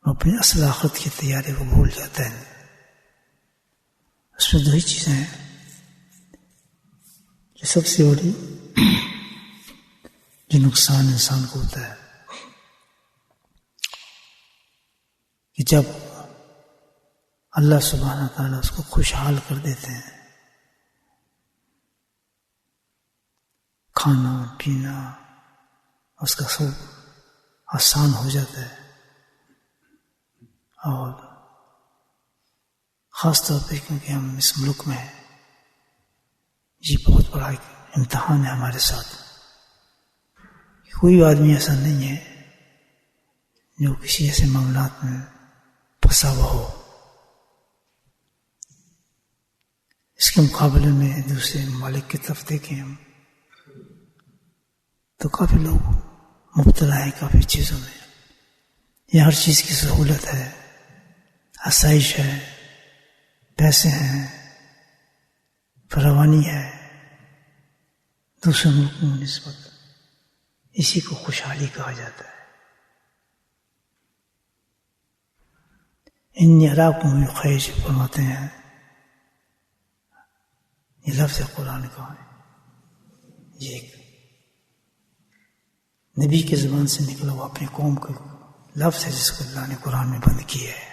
اپنی اصل آخرت کی تیاری کو بھول جاتا ہے. اس میں دو ہی چیزیں ہیں جو سب سے بڑی جو نقصان انسان کو ہوتا ہے کہ جب اللہ سبحانہ تعالیٰ اس کو خوشحال کر دیتے ہیں، کھانا پینا اس کا سب آسان ہو جاتا ہے، اور خاص طور پہ کیونکہ ہم اس ملک میں ہیں، یہ بہت بڑا امتحان ہے ہمارے ساتھ. کوئی آدمی ایسا نہیں ہے جو کسی ایسے معاملات میں پھنسا ہوا ہو. اس کے مقابلے میں دوسرے ممالک کی طرف دیکھیں ہم تو کافی لوگ مبتلا ہیں کافی چیزوں میں. یہ ہر چیز کی سہولت ہے، آسائش ہے، پیسے ہیں، فراوانی ہے. دوسرے ملکوں میں نسبت اسی کو خوشحالی کہا جاتا ہے. انی اراکم بخیر فرماتے ہیں، یہ لفظ قرآن کا ہے، یہ ایک نبی کی زبان سے نکلا ہوا اپنی قوم کا لفظ ہے جس کو اللہ نے قرآن میں بند کیا ہے.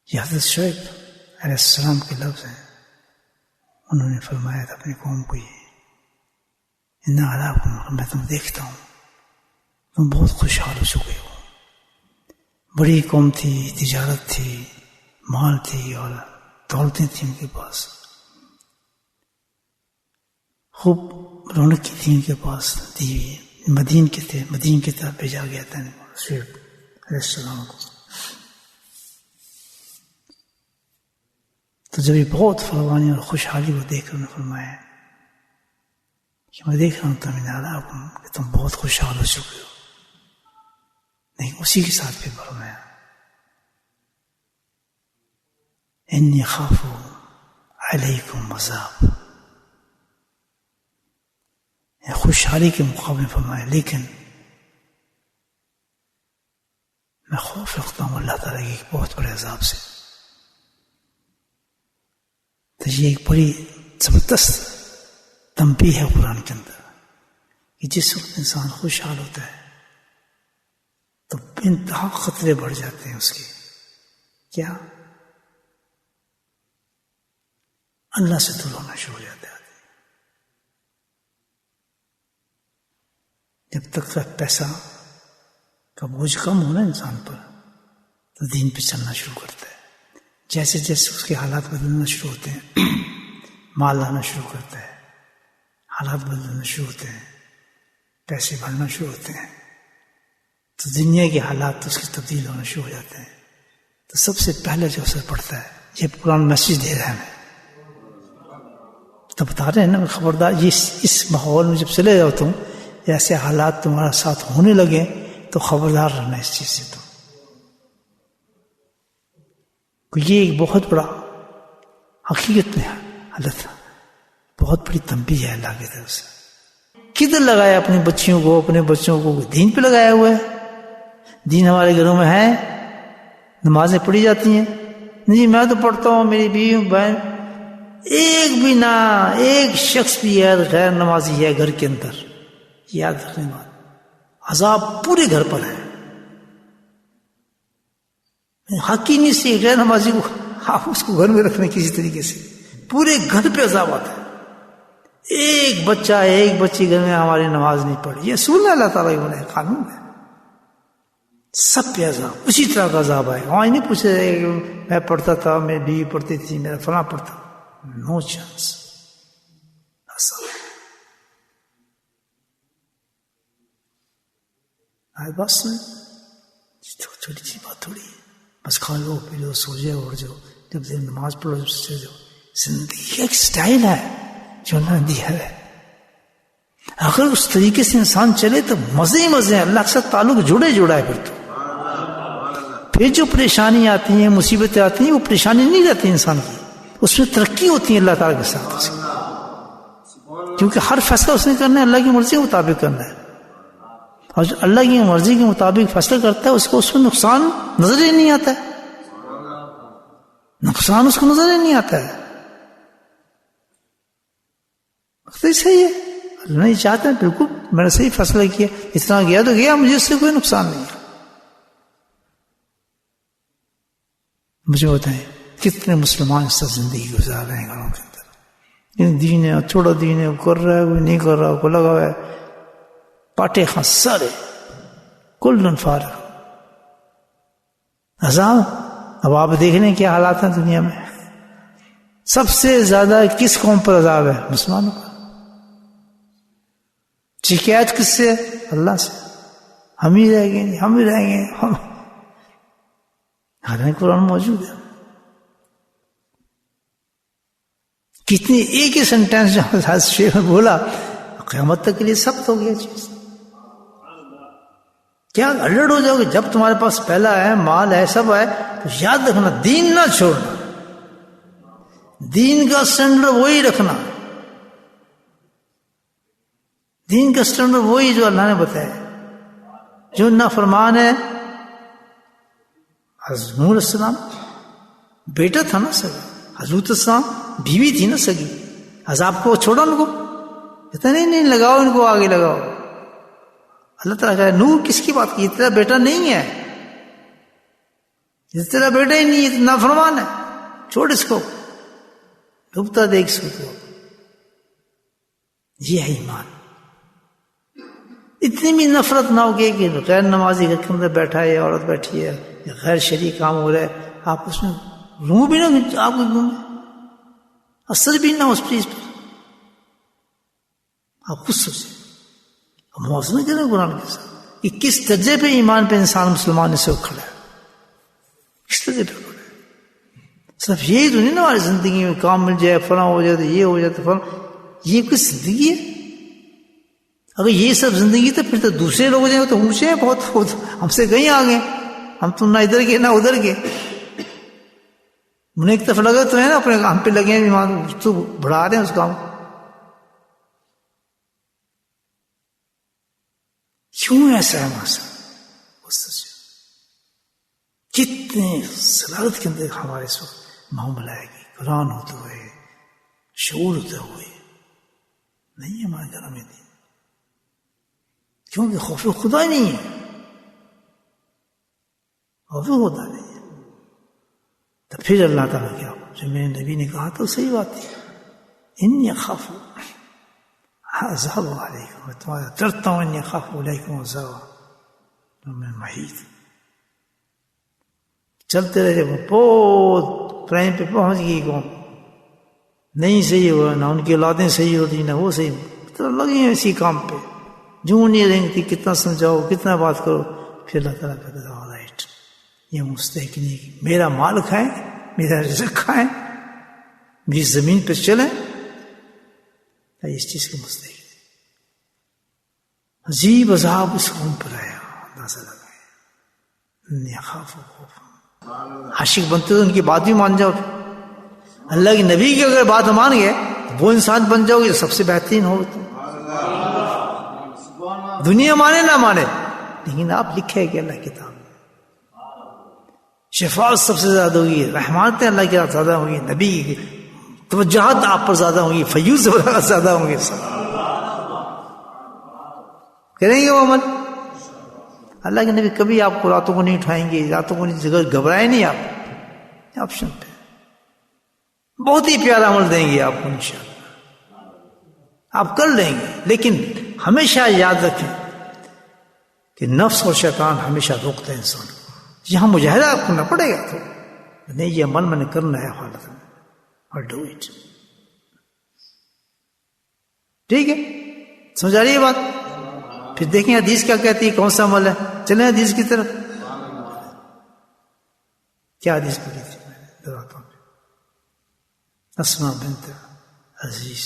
یہ حضرت شعیب علیہ السلام کے لفظ ہیں. انہوں نے فرمایا تھا اپنی قوم کو، یہ انا اراکم، میں تم دیکھتا ہوں تم بہت خوشحال ہو چکے ہو. بڑی قوم تھی، تجارت تھی، مال تھی اور دولتیں تھیں ان کے پاس، خوب رونقیں تھیں ان کے پاس دی ہوئی. مدین کے تھے، مدین کی طرف بھیجا گیا تھا شعیب علیہ السلام کو. تو جب یہ بہت فراوانی اور خوشحالی کو دیکھ کر انہوں نے فرمایا کہ میں دیکھ رہا ہوں تم انہوں کہ تم بہت خوشحال ہو چکے ہو. نہیں، اسی کے ساتھ پھر فرمایا انی خاف علیکم عذاب. خوشحالی کے مقابلے فرمایا لیکن میں خوف رکھتا ہوں اللہ تعالیٰ کے بہت بڑے عذاب سے. تو یہ ایک بڑی زبردست تنبیہ ہے قرآن کے اندر کہ جس وقت انسان خوشحال ہوتا ہے تو انتہا خطرے بڑھ جاتے ہیں اس کے. کیا؟ اللہ سے دور ہونا شروع ہو جاتا ہے. جب تک پیسہ کا بوجھ کم ہونا انسان پر تو دین پہ چلنا شروع کرتا ہے. جیسے جیسے اس کے حالات بدلنا شروع ہوتے ہیں، مال آنا شروع کرتا ہے، حالات بدلنا شروع ہوتے ہیں، پیسے بھرنا شروع ہوتے ہیں، تو دنیا کے حالات اس کی تبدیل ہونا شروع ہو جاتے ہیں. تو سب سے پہلے جو اثر پڑتا ہے، یہ قرآن میسج دے رہا ہے ہمیں، تو بتا رہے ہیں نا خبردار اس ماحول میں جب چلے جاؤ تم، ایسے حالات تمہارا ساتھ ہونے لگے تو خبردار رہنا اس چیز سے. تو یہ ایک بہت بڑا حقیقت میں حالت، بہت بڑی تنبیہ ہے اللہ کی طرف سے. کدھر لگایا اپنی بچیوں کو، اپنے بچوں کو دین پہ لگایا ہوا ہے. دین ہمارے گھروں میں ہے، نمازیں پڑھی جاتی ہیں. جی میں تو پڑھتا ہوں، میری بیوی بہن، ایک بھی نہ ایک شخص بھی ہے غیر نمازی ہے گھر کے اندر. یاد رکھنے بات، عذاب پورے گھر پر ہے. حق ہی نہیں سے غیر نمازی کو آپ اس کو گھر میں رکھنے کسی طریقے سے، پورے گھر پہ عذاب آتا ہے. ایک بچہ ایک بچی گھر میں ہماری نماز نہیں پڑھی، یہ اصول ہے اللہ تعالیٰ کے بنائے قانون ہے. سب پہ عذاب، اسی طرح کا عذاب آئے. وہاں نہیں پوچھے میں پڑھتا تھا، میری بیوی پڑھتی تھی، میرا فلاں پڑھتا، نو چانس. بس چھوٹی سی بات تھوڑی ہے، بس کھا لو پی لو سو جاؤ اڑ جاؤ، جب دیر نماز پڑھو جب سو جاؤ. زندگی ایک سٹائل ہے جو اللہ نے دیا ہے. اگر اس طریقے سے انسان چلے تو مزے ہی مزے ہیں. اللہ کے ساتھ تعلق جڑے جڑا ہے. پھر جو پریشانی آتی ہیں، مصیبتیں آتی ہیں، وہ پریشانی نہیں رہتی انسان کی، اس میں ترقی ہوتی ہے اللہ تعالیٰ کے ساتھ اس کی. کیونکہ ہر فیصلہ اس نے کرنا ہے اللہ کی مرضی کے مطابق کرنا ہے. اور جو اللہ کی مرضی کے مطابق فیصلہ کرتا ہے اس کو اس میں نقصان نظر ہی نہیں آتا ہے، نقصان اس کو نظر ہی نہیں آتا ہے. صحیح ہے، اللہ نہیں چاہتے ہیں بالکل میں نے صحیح فیصلہ کیا، اتنا گیا تو گیا، مجھے اس سے کوئی نقصان نہیں ہے. مجھے بتائیں کتنے مسلمان اس طرح زندگی گزار رہے ہیں گھروں کے اندر، دین ہے تھوڑا دین ہے، کر رہا ہے کوئی نہیں کر رہا، کوئی لگا ہوا ہے، پاٹے خاں سارے کلن فارغ. عذاب اب آپ دیکھ لیں کیا حالات ہیں دنیا میں. سب سے زیادہ کس قوم پر عذاب ہے؟ مسلمانوں پر. شکایت کس سے؟ اللہ سے. ہم ہی رہ گے، ہم ہی رہیں گے، ہم. حالانکہ قرآن موجود ہے. کتنی ایک ہی سینٹینس جو حضرت شیخ نے بولا قیامت تک کے لیے ثبت ہو گیا چیز. کیا الرٹ ہو جاؤ گے جب تمہارے پاس پہلا ہے، مال ہے، سب ہے، تو یاد رکھنا دین نہ چھوڑنا، دین کا اسٹینڈرڈ وہی رکھنا، دین کا اسٹینڈرڈ وہی جو اللہ نے بتایا. جو نافرمان ہے، حضرت نوح علیہ السلام بیٹا تھا نا سگا، حضرت السلام بیوی تھی نا سگی، عذاب کو چھوڑا ان کو، کہتا نہیں لگاؤ ان کو، آگے لگاؤ. اللہ تعالیٰ کہا نوح کس کی بات کی؟ تیرا بیٹا نہیں ہے، تیرا بیٹا ہی نہیں ہے، نافرمان ہے، چھوڑ اس کو، ڈوبتا دیکھ اس کو. یہ ہے ایمان. اتنی بھی نفرت نہ ہو کہ غیر نمازی گھر کے اندر بیٹھا ہے، عورت بیٹھی ہے، غیر شرعی کام ہو رہا ہے، آپ اس میں روح بھی نہ آپ کو گھومے، اثر بھی نہ اس چیز پر. آپ خود سوچیں، موازنہ کریں قرآن کے ساتھ کہ کس درجے پہ ایمان پہ انسان مسلمان سے کھڑا ہے، کس درجے پہ کھڑا ہے. صرف یہی تو نہیں نا ہماری زندگی میں کام مل جائے، فلاں ہو جائے، تو یہ ہو جائے، تو فلاں، یہ کوئی زندگی ہے؟ اگر یہ سب زندگی تو پھر تو دوسرے لوگ جائیں تو اونچے ہیں بہت، ہم سے کہیں آگے، ہم تو نہ ادھر کے نہ ادھر کے. انہیں ایک طرف لگا تو ہے نا اپنے ہم پہ لگے ہیں، ایمان تو بڑھا رہے ہیں اس کام کو. کیوں ایسا ہے ہمارا؟ کتنے سلالت کے اندر ہمارے اس وقت معاملہ ہے کہ قرآن ہوتے ہوئے، شعور ہوتے ہوئے نہیں ہمارے گھروں میں دین، کیونکہ خوف خدا نہیں ہے، خوف خدا نہیں ہے. تو پھر اللہ تعالیٰ کیا جو میرے نبی نے کہا تو صحیح بات تھی، انی اخاف عذاب علیکم، میں تمہارا ڈرتا ہوں، انی اخاف علیکم عذاب میں محیط. چلتے رہے بہت پرائم پہ پہنچ گئی قوم، نہیں صحیح ہوا، نہ ان کی اولادیں صحیح ہوتی نہ وہ صحیح، تو لگے ہیں اسی کام پہ، جو نہیں رہیں، کتنا سمجھاؤ کتنا بات کرو. پھر اللہ تعالیٰ کہتا ہے رائٹ، یہ مستحق نہیں، میرا مال کھائیں، میرا رزق کھائیں، میری زمین پہ چلیں، اس چیز کے مستحق. عجیب عذاب اس قوم پر آیا، اندازہ لگائے. خوف عاشق بنتے تو ان کی بات بھی مان جاؤ، اللہ کے نبی کی اگر بات مان گئے وہ انسان بن جاؤ گے جو سب سے بہترین ہو. دنیا مانے نہ مانے، لیکن آپ لکھے کہ اللہ کتاب شفاعت سب سے زیادہ ہوگی، رحمتیں اللہ کی زیادہ ہوگی، نبی کی توجہات آپ پر زیادہ ہوں گی، فیوز زیادہ ہوں گے. سب کریں گے وہ عمل. اللہ کے نبی کبھی آپ کو راتوں کو نہیں اٹھائیں گے، راتوں کو نہیں، گھبرائے نہیں آپ آپشن پہ، بہت ہی پیارا عمل دیں گے آپ کو انشاءاللہ، آپ کر لیں گے. لیکن ہمیشہ یاد رکھیں کہ نفس اور شیطان ہمیشہ روکتے ہیں انسان کو. یہاں مجاہدہ کرنا پڑے گا، تو نہیں یہ عمل میں نے کرنا ہے حالت میں، اور ڈو اٹ. ٹھیک ہے، سمجھ آ رہی ہے بات؟ پھر دیکھیں حدیث کیا کہتی ہے، کون سا عمل ہے. چلیں حدیث کی طرف. کیا حدیث پڑھی تھی میں نے دراتا ہوں. اسماء بنت عزیز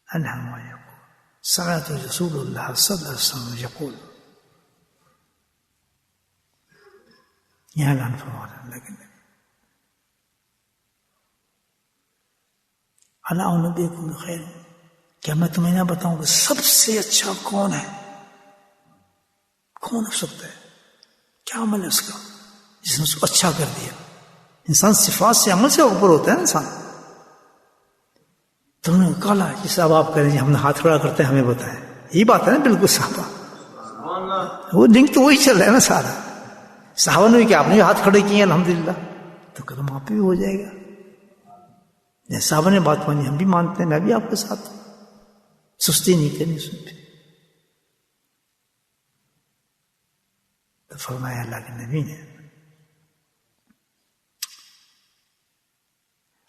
عنہا ما یقول سمعت رسول اللہ صلی اللہ علیہ وسلم یقول، یہاں اعلان فرما رہے ہیں لیکن الا انبئکم بخیر، کیا میں تمہیں نہ بتاؤں کہ سب سے اچھا کون ہے؟ کون ہو سکتا ہے؟ کیا عمل ہے اس کا جس نے اس کو اچھا کر دیا؟ انسان صفات سے عمل سے اوپر ہوتا ہے انسان. تو انہوں نے کہا کہ صاحب آپ کہہ رہے ہیں ہم نے ہاتھ کھڑا کرتے ہیں ہمیں بتائیں. یہی بات ہے نا بالکل صحابہ, وہ لنک تو وہی چل رہا ہے نا سارا. صحابہ نے بھی کہ آپ نے ہاتھ کھڑے کیے الحمدللہ, تو قدم آپ پہ بھی ہو جائے گا. جیسے صحابہ نے بات مانی ہم بھی مانتے ہیں, میں بھی آپ کے ساتھ ہوں, سستی نہیں کرنی اس پہ. تو فرمایا اللہ کے نبی نے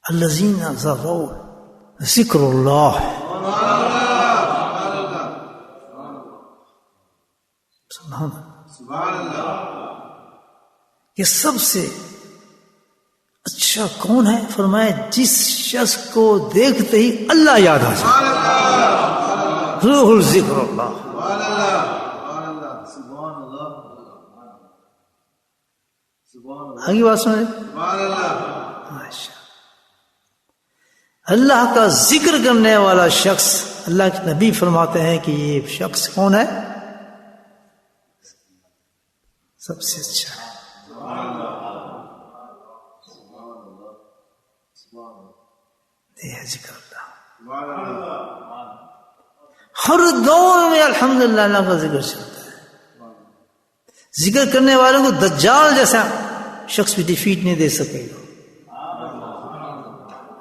الذین ذروا ذکر اللہ, سبحان اللہ, یہ سب سے اچھا کون ہے؟ فرمایا جس شخص کو دیکھتے ہی اللہ یاد آ جائے, روح الذکر اللہ. آگے بات سنیں. اللہ کا ذکر کرنے والا شخص, اللہ کے نبی فرماتے ہیں کہ یہ شخص کون ہے؟ سب سے اچھا ہے. یہ ہے ذکر اللہ. ہر دور میں الحمدللہ اللہ کا ذکر چلتا ہے. ذکر کرنے والوں کو دجال جیسا شخص بھی ڈیفیٹ نہیں دے سکے گا.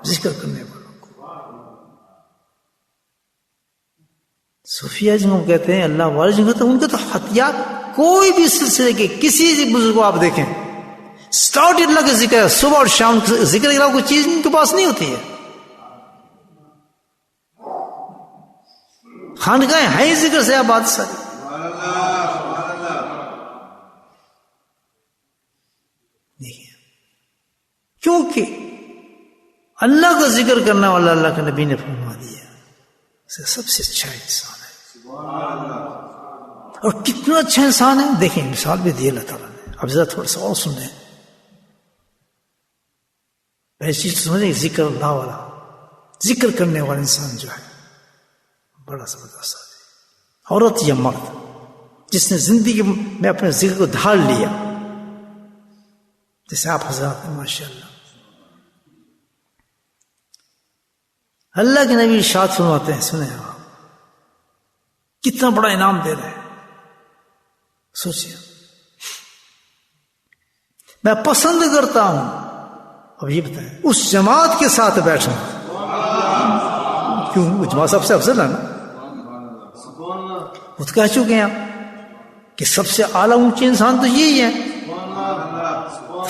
ذکر کرنے والوں کو صوفیہ جن کو کہتے ہیں, اللہ والے جن کو کہتے ہیں, ان کے تو ہتھیار کوئی بھی سلسلے کے کسی بھی بزرگ کو آپ دیکھیں اسٹارٹ اللہ کا ذکر ہے, صبح اور شام ذکر کے علاوہ کوئی چیز ان کے پاس نہیں ہوتی ہے. خانقاہیں ہیں ذکر سے آباد ساری. دیکھیے کیونکہ اللہ کا ذکر کرنا والا اللہ کے نبی نے فرما دیا سب سے اچھا انسان ہے. اور کتنا اچھا انسان ہے دیکھیں, مثال بھی دی اللہ تعالیٰ نے. اب ذرا تھوڑا سا اور سنیں. پہلی چیز سمجھیں, ذکر اللہ والا, ذکر کرنے والا انسان جو ہے بڑا زبردست ہے. عورت یا مرد جس نے زندگی میں اپنے ذکر کو ڈھال لیا, جیسے آپ حضرات ہیں ماشاء اللہ. اللہ کے نبی ارشاد فرماتے ہیں, سنیں آپ کتنا بڑا انعام دے رہے ہیں. سوچیے, میں پسند کرتا ہوں, اب یہ بتائیں, اس جماعت کے ساتھ بیٹھنا. کیوں؟ وہ جماعت سب سے افضل ہے نا. وہ تو کہہ چکے ہیں آپ کہ سب سے اعلیٰ اونچے انسان تو یہی ہے.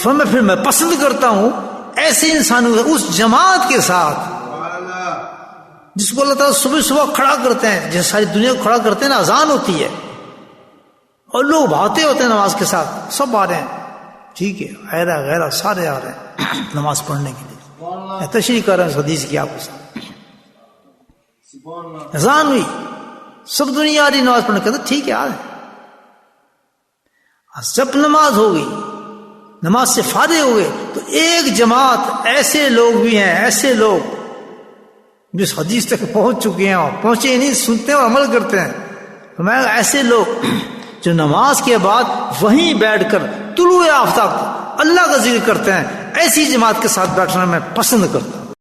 پھر میں پسند کرتا ہوں ایسے انسانوں اس جماعت کے ساتھ جس کو اللہ تعالیٰ صبح صبح کھڑا کرتے ہیں, جیسے ساری دنیا کو کھڑا کرتے ہیں نا, اذان ہوتی ہے اور لوگ بھاتے ہوتے ہیں نماز کے ساتھ, سب آ رہے ہیں, ٹھیک ہے, غیرہ غیرہ سارے آ رہے ہیں نماز پڑھنے کے لیے. تشریح کر رہے ہیں حدیث کی آپ کے ساتھ. اذان ہوئی, سب دنیا آ رہی نماز پڑھنے, کہتے ٹھیک ہے آ رہے ہیں. جب نماز ہو گئی, نماز سے فارغ ہو گئے, تو ایک جماعت ایسے لوگ بھی ہیں, ایسے لوگ جس حدیث تک پہنچ چکے ہیں اور پہنچے نہیں, سنتے ہیں اور عمل کرتے ہیں. میں ایسے لوگ جو نماز کے بعد وہیں بیٹھ کر طلوع آفتاب اللہ کا ذکر کرتے ہیں, ایسی جماعت کے ساتھ بیٹھنا میں پسند کرتا ہوں.